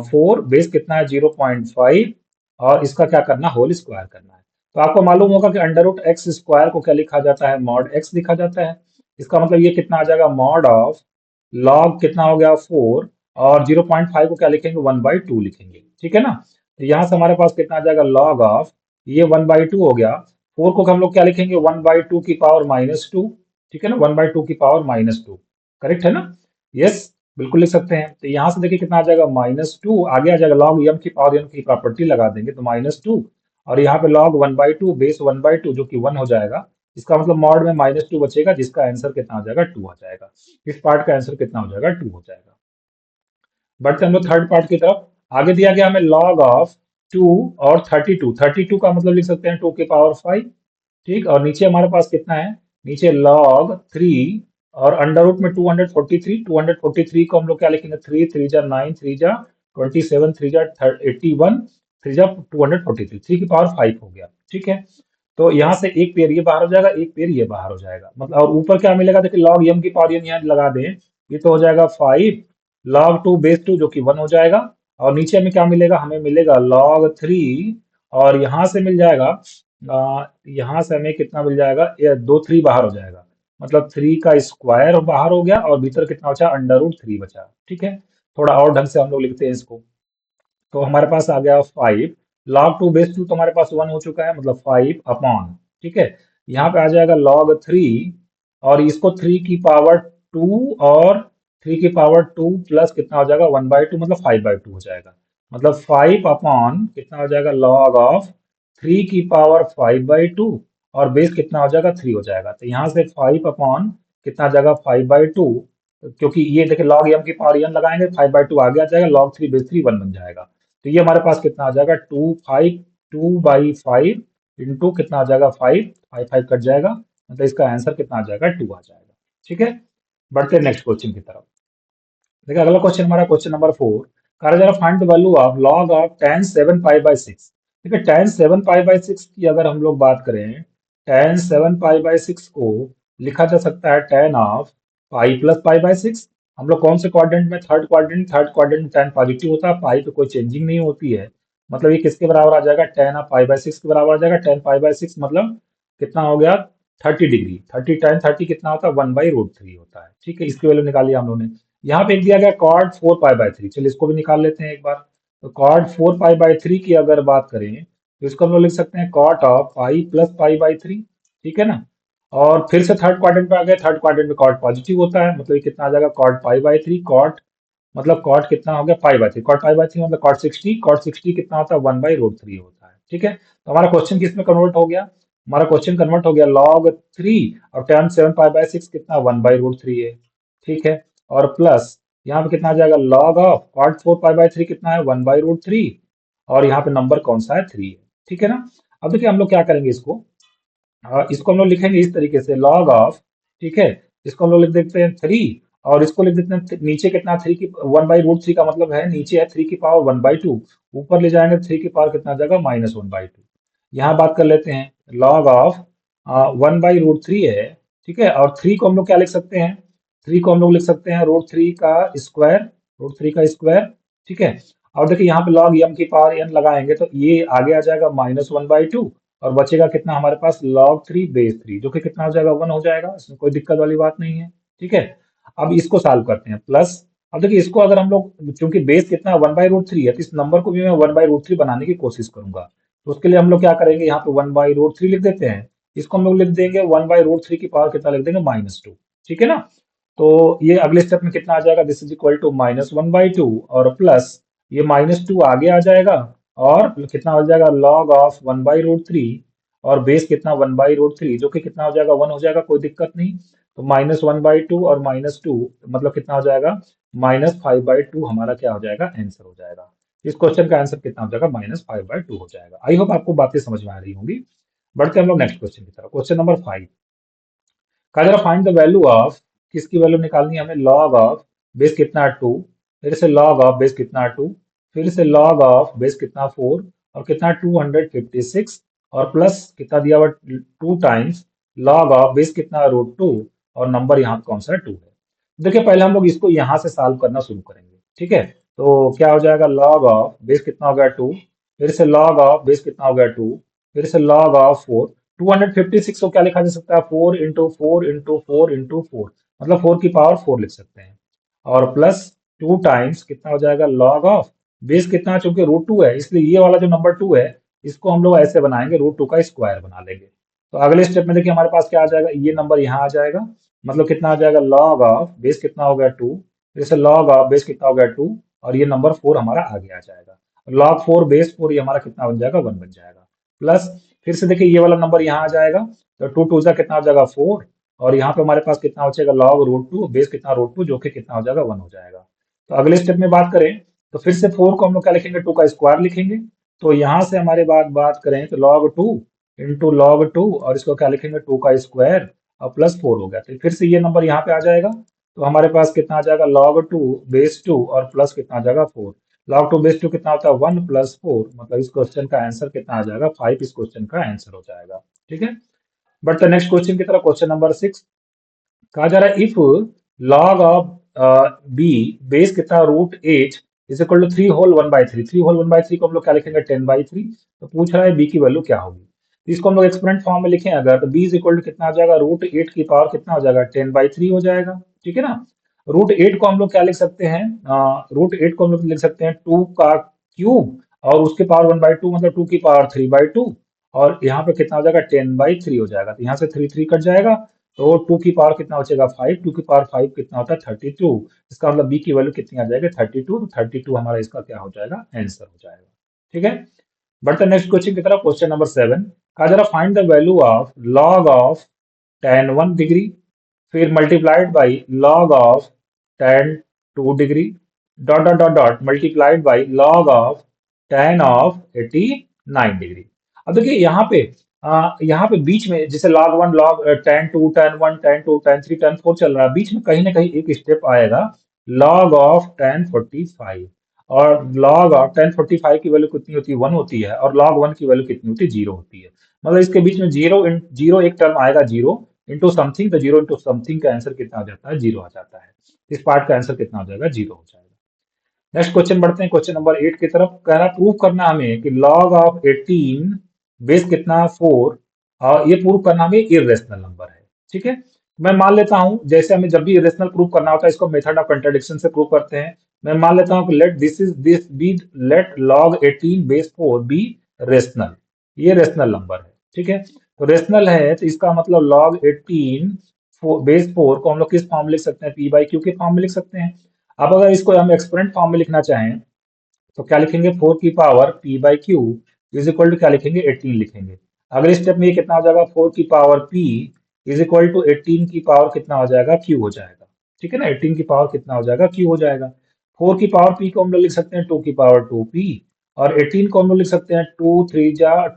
4 base कितना है 0.5, और इसका क्या करना, होल स्क्वायर करना है। तो आपको मालूम होगा कि अंडर रूट एक्स स्क्वायर को क्या लिखा जाता है, मॉड एक्स लिखा जाता है। इसका मतलब ये कितना आ जाएगा, मॉड ऑफ लॉग कितना हो गया 4, और 0.5 को क्या लिखेंगे, 1/2 लिखेंगे, ठीक है ना। तो यहाँ से हमारे पास कितना आ जाएगा, लॉग ऑफ ये 1/2 हो गया, 4 को हम लोग क्या लिखेंगे, 1/2 की पावर -2, ठीक है ना, 1/2 की पावर -2, करेक्ट है ना। यस, बिल्कुल लिख सकते हैं। तो यहाँ से देखिए कितना आ जाएगा, -2 आगे आ जाएगा, लॉग एम की पावर एन की प्रॉपर्टी लगा देंगे तो -2, और यहाँ पे लॉग 1/2 बेस 1/2 जो कि 1 हो जाएगा। इसका मतलब मॉड में -2 बचेगा, जिसका आंसर कितना आ जाएगा, 2 आ जाएगा। इस पार्ट का आंसर कितना हो जाएगा, 2 हो जाएगा। बढ़ते हम लोग थर्ड पार्ट की तरफ। आगे दिया गया हमें log ऑफ 2 और 32, 32 का मतलब लिख सकते हैं 2 की पावर 5, ठीक। और नीचे हमारे पास कितना है, नीचे log 3 और अंडर रूट में 243, 243 को हम लोग क्या लिखेंगे, 3 3 जा 9, 3 जा 27, 3 जा 81, 3 जा 243, 3 की पावर 5 हो गया, ठीक है। तो यहाँ से एक पेयर ये बाहर हो जाएगा, एक पेयर ये बाहर हो जाएगा, मतलब और ऊपर क्या मिलेगा, देखिए log m की पावर n यहाँ लगा दें, ये तो हो जाएगा 5 log 2 बेस 2 जो कि 1 हो जाएगा। और नीचे में क्या मिलेगा, हमें मिलेगा log 3, और यहाँ से मिल जाएगा यहाँ से हमें कितना मिल जाएगा, ये 2 3 बाहर हो जाएगा, मतलब 3 का स्क्वायर बाहर हो गया, और भीतर कितना बचा, अंडर रूट 3 बचा, ठीक है। थोड़ा और ढंग से हम लोग लिखते हैं इसको, तो हमारे पास आ गया 5 log 2 बेस 2, तो हमारे पास 1 हो चुका है, मतलब 5 अपॉन, ठीक है। यहाँ पे आ जाएगा log 3, और इसको 3 की पावर 2, और 3 की पावर 2 प्लस कितना हो जाएगा, 1/2, मतलब 5/2 हो जाएगा। मतलब 5 अपॉन कितना हो जाएगा, log ऑफ 3 की पावर 5/2, और बेस कितना हो जाएगा, 3 हो जाएगा। तो यहाँ से 5 अपॉन कितना आ जाएगा, 5/2, क्योंकि ये देखिए log m की पावर n लगाएंगे, 5/2 आगे आ जाएगा, log 3 बेस 3 1 बन जाएगा। तो ये हमारे पास कितना आ जाएगा, 2/5 इंटू कितना आ जाएगा, 5 5 5 कट जाएगा, मतलब इसका आंसर कितना आ जाएगा, 2 आ जाएगा, ठीक है। बढ़ते हैं नेक्स्ट क्वेश्चन की तरफ। देखिए अगला क्वेश्चन हमारा क्वेश्चन नंबर 4, कहा जा रहा find the value of log of tan 7 pi by 6। देखिए tan 7 पाई बाई 6 की अगर हम लोग बात करें, tan 7 पाई बाई 6 को लिखा जा सकता है tan of pi plus pi by 6। हम लोग कौन से क्वाड्रेंट में, थर्ड क्वाड्रेंट में tan पॉजिटिव होता है, पाई पे कोई चेंजिंग नहीं होती है, मतलब ये किसके बराबर आ जाएगा, tan ऑफ पाई बाई 6 के बराबर आ जाएगा। tan पाई बाई 6 मतलब कितना हो गया, 30 डिग्री, 30 tan 30 कितना होता है, 1/√3 होता है, ठीक है। इसकी वैल्यू निकाली हम लोगों ने। यहाँ पे एक दिया गया कॉड 4 पाई बाई 3, चलिए इसको भी निकाल लेते हैं एक बार। तो कॉड 4 पाई बाई 3 की अगर बात करें, तो इसको हम लोग लिख सकते हैं cot of pi plus pi by 3, ठीक है ना। और फिर से थर्ड क्वाड्रेंट पे आ गए, थर्ड क्वाड्रेंट में कॉट पॉजिटिव होता है, मतलब ये कितना आ जाएगा, कॉट पाई बाई 3, कॉट मतलब कॉट कितना हो गया, pi by 3, cot pi by 3 मतलब कॉट 60 कितना होता है, 1/√3 होता है, ठीक है। तो हमारा क्वेश्चन किस में कन्वर्ट हो गया, हमारा क्वेश्चन कन्वर्ट हो गया log 3, और tan 7 पाई बाई 6 कितना 1/√3 है, ठीक है। और प्लस यहाँ पे कितना आ जाएगा, log of cot 4 pi by 3 कितना है, 1/√3, और यहाँ पे नंबर कौन सा है, 3 है, ठीक है ना। अब देखिए हम लोग क्या करेंगे इसको, इसको हम लोग लिखेंगे इस तरीके से log ऑफ, ठीक है, इसको हम लोग लिख देते हैं 3, और इसको लिख देते हैं नीचे कितना, 3 की 1/√3 का मतलब है नीचे है 3 की पावर 1/2, ऊपर ले जाएंगे 3 की पावर कितना आ जाएगा, -1/2। यहाँ बात कर लेते हैं log ऑफ 1/√3 है, ठीक है। और 3 को हम लोग क्या लिख सकते हैं, 3 को हम लोग लिख सकते हैं √3 का स्क्वायर, √3 का स्क्वायर, ठीक है। और देखिए यहाँ पे log m की पावर n लगाएंगे तो ये आगे आ जाएगा -1/2, और बचेगा कितना हमारे पास, log 3 बेस 3, जो कि कितना हो जाएगा, 1 हो जाएगा, इसमें कोई दिक्कत वाली बात नहीं है, ठीक है। अब इसको सॉल्व करते हैं, प्लस अब देखिए इसको अगर हम लोग, चूंकि बेस कितना 1/√3 है, तो इस नंबर को भी मैं 1/√3 बनाने की कोशिश करूंगा। तो उसके लिए हम लोग क्या करेंगे, यहाँ पे 1/√3 लिख देते हैं, इसको हम लोग लिख देंगे 1/√3 की पावर कितना लिख देंगे, -2, ठीक है ना। तो ये अगले स्टेप में कितना आ जाएगा, दिस इज इक्वल टू -1/2, और प्लस ये -2 आगे आ जाएगा, और कितना हो जाएगा, log ऑफ 1/√3, और बेस कितना 1/√3, जो कि कितना हो जाएगा, 1 हो जाएगा, कोई दिक्कत नहीं। तो -1/2 और -2 मतलब कितना हो जाएगा, -5/2 हमारा क्या हो जाएगा, आंसर हो जाएगा। इस क्वेश्चन का आंसर कितना हो जाएगा, -5/2 हो जाएगा। आई होप आपको बातें समझ में आ रही होंगी। बढ़ते हम लोग नेक्स्ट क्वेश्चन की तरफ। क्वेश्चन नंबर 5 का जरा फाइंड द वैल्यू ऑफ, किसकी वैल्यू निकालनी है हमें, लॉग ऑफ बेस कितना 2, फिर से लॉग ऑफ बेस कितना 2, फिर से लॉग ऑफ बेस कितना 4 और कितना 256 और प्लस कितना दिया हुआ 2 टाइम्स लॉग ऑफ बेस कितना √2 और नंबर यहाँ पे कौन सा 2 है। देखिए पहले हम लोग इसको यहाँ से सॉल्व करना शुरू करेंगे, ठीक है। तो क्या हो जाएगा, लॉग ऑफ बेस कितना हो गया 2, फिर से लॉग ऑफ बेस कितना हो गया 2, फिर से log ऑफ 4, 256 को क्या लिखा जा सकता है, 4 × 4 × 4 × 4, मतलब 4 की पावर 4 लिख सकते हैं। और प्लस 2 टाइम्स कितना हो जाएगा, log ऑफ बेस कितना, चूंकि √2 है इसलिए ये वाला जो नंबर 2 है इसको हम लोग ऐसे बनाएंगे, √2 का स्क्वायर बना लेंगे। तो अगले स्टेप में देखिए हमारे पास क्या आ जाएगा, ये नंबर यहाँ आ जाएगा, मतलब कितना आ जाएगा, log ऑफ बेस कितना हो गया 2, फिर से log ऑफ बेस कितना हो गया 2 और ये नंबर 4 हमारा आगे आ जाएगा। log 4 बेस 4 ये हमारा कितना बन जाएगा, 1 बन जाएगा। प्लस फिर से देखिए ये वाला नंबर यहाँ आ जाएगा, तो 2 2 जा कितना हो जाएगा 4 और यहाँ पे हमारे पास कितना बचेगा, log √2 बेस कितना √2 जो कि कितना हो जाएगा 1 हो जाएगा। तो अगले स्टेप में बात करें तो फिर से 4 को हम लोग क्या लिखेंगे, 2 का स्क्वायर लिखेंगे। तो यहाँ से हमारे बात करें तो log 2 इंटू log 2 और इसको क्या लिखेंगे, 2 का स्क्वायर और प्लस 4 हो गया। तो फिर से ये नंबर यहाँ पे आ जाएगा, तो हमारे पास कितना आ जाएगा, log 2 बेस 2 और प्लस कितना आ जाएगा 4। log 2 बेस 2 कितना होता है, 1 + 4, मतलब इस क्वेश्चन का आंसर कितना आ जाएगा, 5 इस क्वेश्चन का आंसर हो जाएगा, ठीक है। बट द नेक्स्ट क्वेश्चन की तरफ, क्वेश्चन नंबर 6 कहा जा रहा है, if log of B base कितना √8 is equal to 3 whole 1/3, 3 whole 1/3 को हम लोग क्या लिखेंगे, 10/3। तो पूछ रहा है बी की वैल्यू क्या होगी। तो इसको हम लोग एक्सपोनेंट फॉर्म में लिखें अगर, तो बी इज इक्वल टू कितना आ जाएगा, √8 की पावर कितना हो जाएगा, 10/3 हो जाएगा, ठीक है ना। √8 को हम लोग क्या लिख सकते हैं, √8 को हम लोग लिख सकते हैं 2 का क्यूब और उसके पावर 1/2 मतलब 2 की पावर 3/2 और यहाँ पे कितना हो जाएगा, 10/3 हो जाएगा। तो यहाँ से 3 3 कट जाएगा, तो 2 की पावर कितना बचेगा 5, 2 की पावर 5 कितना होता है 32। इसका मतलब बी की वैल्यू कितनी आ जाएगी, 32। तो 32 हमारा इसका क्या हो जाएगा, आंसर हो जाएगा, ठीक है। बढ़ते हैं नेक्स्ट क्वेश्चन की तरफ। क्वेश्चन नंबर 7 कहा जरा find the value of log of tan 1 degree फिर multiplied by log of tan 2 degree dot dot dot dot multiplied by log of tan of 89 degree. अब देखिए यहाँ पे बीच में जैसे log 1 log tan 2 tan 1 tan 2 tan 3 tan 4 चल रहा है, बीच में कहीं ना कहीं एक स्टेप आएगा log ऑफ tan 45 और log ऑफ tan 45 की वैल्यू कितनी होती है, 1 होती है और log 1 की वैल्यू कितनी होती है, 0 होती है। मतलब इसके बीच में जीरो एक टर्म आएगा, 0 इंटू समथिंग, तो 0 इंटू समथिंग का आंसर कितना आ जाता है, 0 आ जाता है। इस पार्ट का आंसर कितना हो जाएगा, 0 हो जाएगा। नेक्स्ट क्वेश्चन बढ़ते हैं क्वेश्चन नंबर 8 की तरफ। कह रहा प्रूव करना हमें कि log ऑफ 18 बेस कितना 4 और ये प्रूव करना हमें इरेशनल नंबर है, ठीक है। मैं मान लेता हूं जैसे हमें जब भी इरेशनल प्रूव करना होता है इसको मेथड ऑफ कंट्राडिक्शन से प्रूव करते हैं। मैं मान लेता हूं कि लेट log 18 बेस 4 बी रेशनल, ये रेशनल नंबर है, ठीक है। तो रेशनल है तो इसका मतलब log 18 बेस 4 को हम लोग किस फॉर्म में लिख सकते हैं, p/q के फॉर्म में लिख सकते हैं। अब अगर इसको हम एक्सपोनेंट फॉर्म में लिखना चाहें तो क्या लिखेंगे, 4 की power p/q is equal to क्या लिखेंगे, 18 लिखेंगे। अगले स्टेप में ये कितना हो जाएगा, 4 की power p is equal to 18 की पावर कितना हो जाएगा, q हो जाएगा, ठीक है ना। 18 की पावर कितना हो जाएगा, q हो जाएगा। 4 की पावर p को हम लोग लिख सकते हैं 2 की पावर 2p और 18 को हम लोग लिख सकते हैं 2 3 जा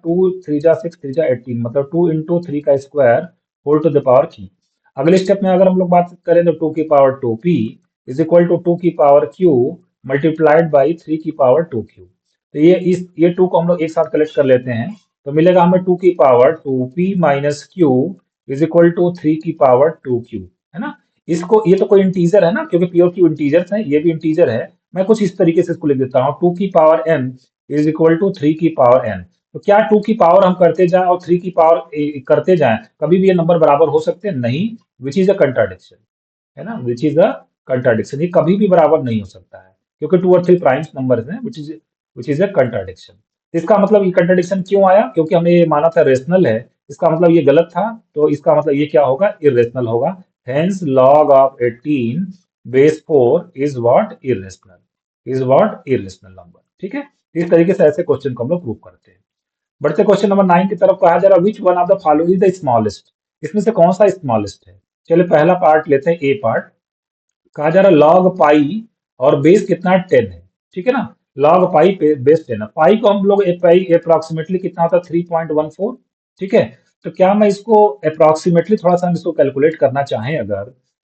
6 3 जा 18, मतलब 2 इंटू 3 का square whole to the power 3। अगले स्टेप में अगर हम लोग बात करें तो 2 की power 2p is equal to 2 की पावर q मल्टीप्लाइड बाई 3 की पावर 2q। तो ये 2 को हम लोग एक साथ कलेक्ट कर लेते हैं तो मिलेगा हमें 2 की power 2p minus q is equal to 3 की पावर 2q, है ना। इसको ये तो कोई इंटीजर है ना, क्योंकि p और q इंटीजर्स हैं, ये भी इंटीजर है। मैं कुछ इस तरीके से इसको लिख देता हूँ, 2 की power n is equal to 3 की पावर n। तो क्या 2 की पावर हम करते जाएं और 3 की पावर करते जाएं कभी भी ये नंबर बराबर हो सकते हैं, नहीं, विच इज अ कंट्राडिक्शन, है ना, विच इज अ कंट्राडिक्शन। ये कभी भी बराबर नहीं हो सकता है क्योंकि 2 और 3 प्राइम्स नंबर्स हैं, विच इज अ कंट्राडिक्शन। इसका मतलब ये कंट्राडिक्शन क्यों आया, क्योंकि हमने ये माना था रेशनल है, इसका मतलब ये गलत था, तो इसका मतलब ये क्या होगा, इरेशनल होगा। हेंस log ऑफ 18 बेस 4 इज व्हाट, इरेशनल नंबर, ठीक है। इस तरीके से ऐसे क्वेश्चन को हम लोग प्रूव करते हैं। बढ़ते क्वेश्चन नंबर 9 की तरफ। कहा जा रहा which one of the following is the smallest, इसमें से कौन सा स्मॉलेस्ट है। चलिए पहला पार्ट लेते हैं, ए पार्ट। कहा जा रहा लॉग पाई और बेस कितना 10 है, ठीक है ना। लॉग पाई बेस 10 है। पाई को हम लोग पाई अप्रोक्सीमेटली कितना होता है 3.14, ठीक है। तो क्या मैं इसको अप्रोक्सीमेटली थोड़ा सा हम इसको कैलकुलेट करना चाहें अगर,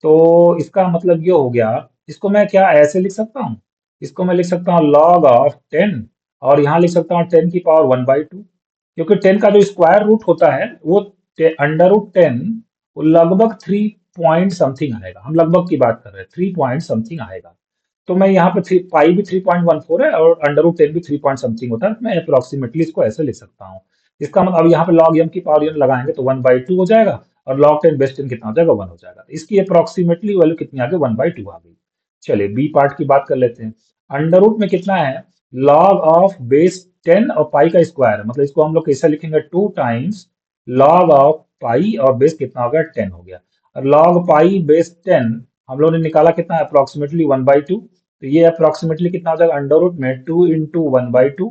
तो इसका मतलब ये हो गया, इसको मैं क्या ऐसे लिख सकता हूँ, इसको मैं लिख सकता हूँ लॉग ऑफ 10, और यहाँ लिख सकता हूँ 10 की पावर 1/2, क्योंकि 10 का जो स्क्वायर रूट होता है वो अंडर रूट 10, वो लगभग 3 समथिंग आएगा। हम लगभग की बात कर रहे हैं, 3 समथिंग आएगा। तो मैं यहाँ पे पाई भी 3.14 है और अंडर रूट 10 भी 3 समथिंग होता है। मैं अप्रोक्सीमेटली इसको ऐसे लिख सकता हूँ। इसका मतलब अब यहाँ पे लॉग एम की पावर एन लगाएंगे तो 1/2 हो जाएगा, और लॉग 10 बेस 10 कितना हो जाएगा, 1 हो जाएगा। इसकी अप्रोक्सीमेटली वैल्यू कितनी आ गई, 1/2 आ गई। चलिए बी पार्ट की बात कर लेते हैं। अंडर रूट में कितना है, लॉग ऑफ बेस 10 और पाई का स्क्वायर, मतलब इसको हम लोग कैसे लिखेंगे, 2 टाइम्स लॉग ऑफ पाई और बेस कितना हो गया, 10 हो गया। और लॉग पाई बेस 10 हम लोग ने निकाला कितना, अप्रोक्सीमेटली 1/2। तो ये अप्रोक्सीमेटली कितना हो जाएगा, अंडर रूट में 2 × 1/2,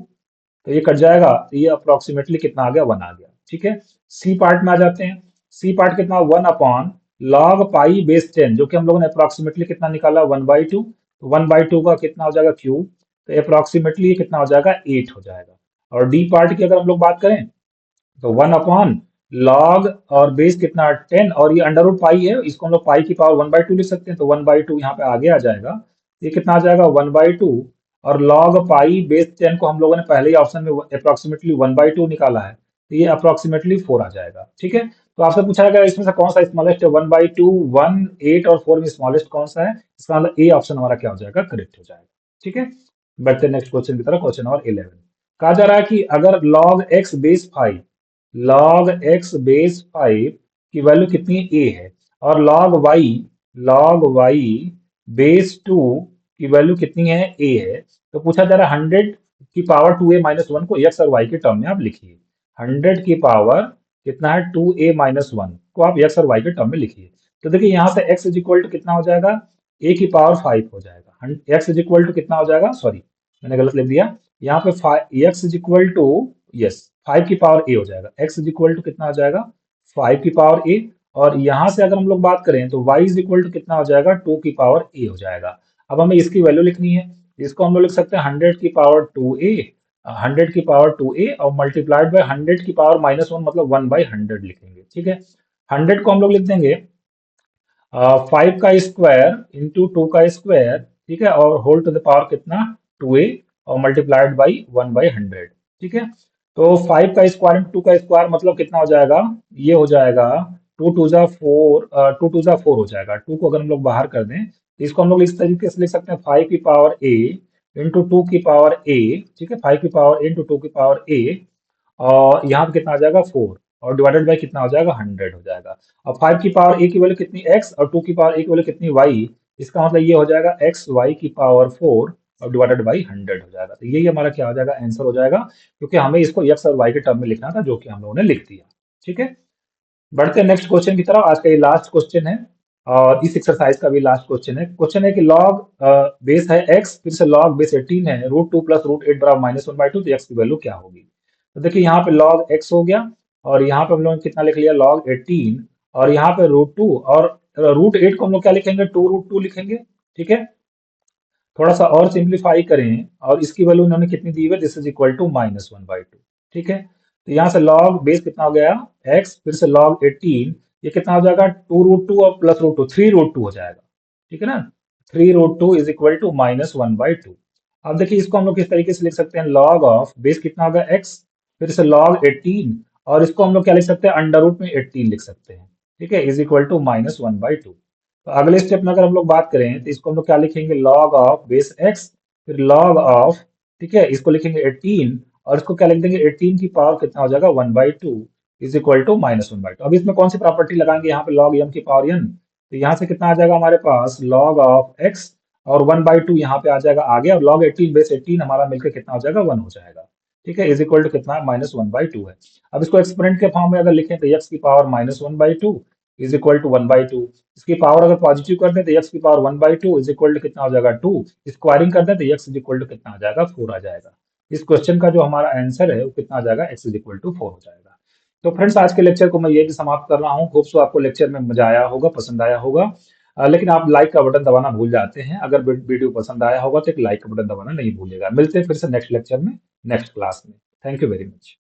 तो ये कट जाएगा, तो ये अप्रोक्सीमेटली कितना आ गया, 1 आ गया, ठीक है। सी पार्ट में आ जाते हैं। सी पार्ट कितना, 1/log पाई बेस 10, जो कि हम लोगों ने अप्रोक्सीमेटली कितना निकाला, 1/2। तो 1/2 का कितना हो जाएगा क्यूब, तो अप्रोक्सीमेटली कितना हो जाएगा, 8 हो जाएगा। और डी पार्ट की अगर हम लोग बात करें, तो 1/log और बेस कितना 10, और ये अंडर रूट पाई है, इसको हम लोग पाई की पावर 1/2 लिख सकते हैं, तो 1/2 यहाँ पे आगे आ जाएगा। ये कितना आ जाएगा, 1/2। और लॉग पाई बेस 10 को हम लोगों ने पहले ही ऑप्शन में अप्रोक्सीमेटली 1/2 निकाला है, तो ये अप्रोक्सीमेटली 4 आ जाएगा, ठीक है। तो आपसे पूछा गया इसमें से कौन सा स्मॉलेस्ट है, 1/2, 1, 8 और 4 में स्मॉलेस्ट कौन सा है, इसका मतलब ए ऑप्शन हमारा क्या हो जाएगा, करेक्ट हो जाएगा, ठीक है। बढ़ते हैं नेक्स्ट क्वेश्चन की तरफ। क्वेश्चन नंबर 11 कहा जा रहा है कि अगर log x बेस 5 की वैल्यू कितनी a है, और log y बेस 2 की वैल्यू कितनी है a है, तो पूछा जा रहा है 100 की पावर 2a-1 को x और y के टर्म में आप लिखिए। 100 की पावर कितना है, 2a-1 को आप x और y के टर्म में लिखिए। तो देखिए यहाँ से x इज इक्वल टू कितना हो जाएगा, a की पावर 5 हो जाएगा। x इज इक्वल टू कितना हो जाएगा, सॉरी मैंने गलत लिख दिया, यहाँ पे x is equal to, yes 5 की पावर a हो जाएगा। x इज इक्वल टू कितना हो जाएगा, 5 की पावर a। और यहाँ से अगर हम लोग बात करें तो y इज इक्वल टू कितना हो जाएगा, 2 की पावर a हो जाएगा। अब हमें इसकी वैल्यू लिखनी है, इसको हम लोग लिख सकते हैं 100 की पावर 2a, 100 की पावर 2a और मल्टीप्लाइड बाय 100 की पावर -1, मतलब 1/100 लिखेंगे, ठीक है। 100 को हम लोग लिख देंगे 5 का स्क्वायर इंटू 2 का स्क्वायर, ठीक है, और होल टू द पावर कितना, 2a, और मल्टीप्लाइड बाई 1/100, ठीक है। तो 5 का स्क्वायर इंटू 2 का स्क्वायर मतलब कितना हो जाएगा, ये हो जाएगा 2 2 जा 4, 2 2 जा 4 हो जाएगा। 2 को अगर हम लोग बाहर कर दें तो इसको हम लोग इस तरीके से लिख सकते हैं, 5 की पावर a इंटू 2 की पावर a, ठीक है, 5 की पावर a इंटू 2 की पावर a, और यहाँ पे कितना आ जाएगा 4, और डिवाइडेड बाई कितना हो जाएगा, 100 हो जाएगा। अब 5 की पावर a की वैल्यू कितनी x, और 2 की पावर a की वैल्यू कितनी y, इसका मतलब ये हो जाएगा x y की पावर 4 और डिवाइडेड बाई 100 हो जाएगा। तो यही हमारा क्या हो जाएगा, आंसर हो जाएगा, क्योंकि हमें इसको x और y के टर्म में लिखना था, जो कि हम लोगों ने लिख दिया, ठीक है। बढ़ते हैं नेक्स्ट क्वेश्चन की तरफ। आज का ये लास्ट क्वेश्चन है, और इस एक्सरसाइज का भी लास्ट क्वेश्चन है। क्वेश्चन है कि लॉग बेस है x, फिर से लॉग बेस 18 है, √2 + √8 बराबर -1/2, तो x की वैल्यू क्या होगी। तो देखिए यहाँ पे लॉग x हो गया, और यहाँ पे हम लोगों ने कितना लिख लिया, लॉग 18, और यहाँ पे √2, और √8 को हम लोग क्या लिखेंगे, 2 √2 लिखेंगे, ठीक है। थोड़ा सा और सिंप्लीफाई करें, और इसकी वैल्यू उन्होंने कितनी दी हुई है, दिस इज इक्वल टू -1/2, ठीक है। तो यहाँ से लॉग बेस कितना हो गया, x, फिर से लॉग 18, ये कितना हो जाएगा, 2 √2 और +√2, 3 √2 हो जाएगा, ठीक है ना। 3 √2 इज इक्वल टू -1/2। अब देखिए इसको हम लोग किस तरीके से लिख सकते हैं, लॉग ऑफ बेस कितना होगा x, फिर से लॉग 18, और इसको हम लोग क्या लिख सकते हैं, अंडर रूट में 18 लिख सकते हैं, ठीक है, इज इक्वल टू -1/2। तो अगले स्टेप में अगर हम लोग बात करें तो इसको हम लोग क्या लिखेंगे, लॉग ऑफ बेस x, फिर लॉग ऑफ, ठीक है, इसको लिखेंगे 18, और इसको क्या लिख देंगे, 18 की पावर कितना हो जाएगा, 1/2 इज इक्वल टू -1/2। अब इसमें कौन सी प्रॉपर्टी लगाएंगे, यहाँ पे लॉग m की पावर n, तो यहाँ से कितना आ जाएगा हमारे पास, लॉग ऑफ x, और 1/2 यहाँ पे आ जाएगा आगे, और लॉग 18 बेस 18 हमारा मिलकर कितना हो जाएगा, 1 हो जाएगा, ठीक है, इज इक्वल टू कितना, -1/2 है। अब इसको एक्सपोनेंट के फॉर्म में अगर लिखें तो x की पावर -1/2 इज इक्वल टू 1/2, इसकी पावर अगर पॉजिटिव कर दें तो x की पावर 1/2 इज इक्वल टू कितना हो जाएगा, 2, स्क्वायरिंग कर दें तो x इज इक्वल टू कितना आ जाएगा, 4 आ जाएगा। इस क्वेश्चन का जो हमारा आंसर है वो कितना आ जाएगा, x इज इक्वल टू 4 हो जाएगा। तो फ्रेंड्स आज के लेक्चर को मैं ये भी समाप्त कर रहा हूँ। होप सो आपको लेक्चर में मजा आया होगा, पसंद आया होगा। लेकिन आप लाइक का बटन दबाना भूल जाते हैं। अगर वीडियो पसंद आया होगा तो एक लाइक का बटन दबाना नहीं भूलिएगा। मिलते हैं फिर से नेक्स्ट लेक्चर में, नेक्स्ट क्लास में। Thank you very much.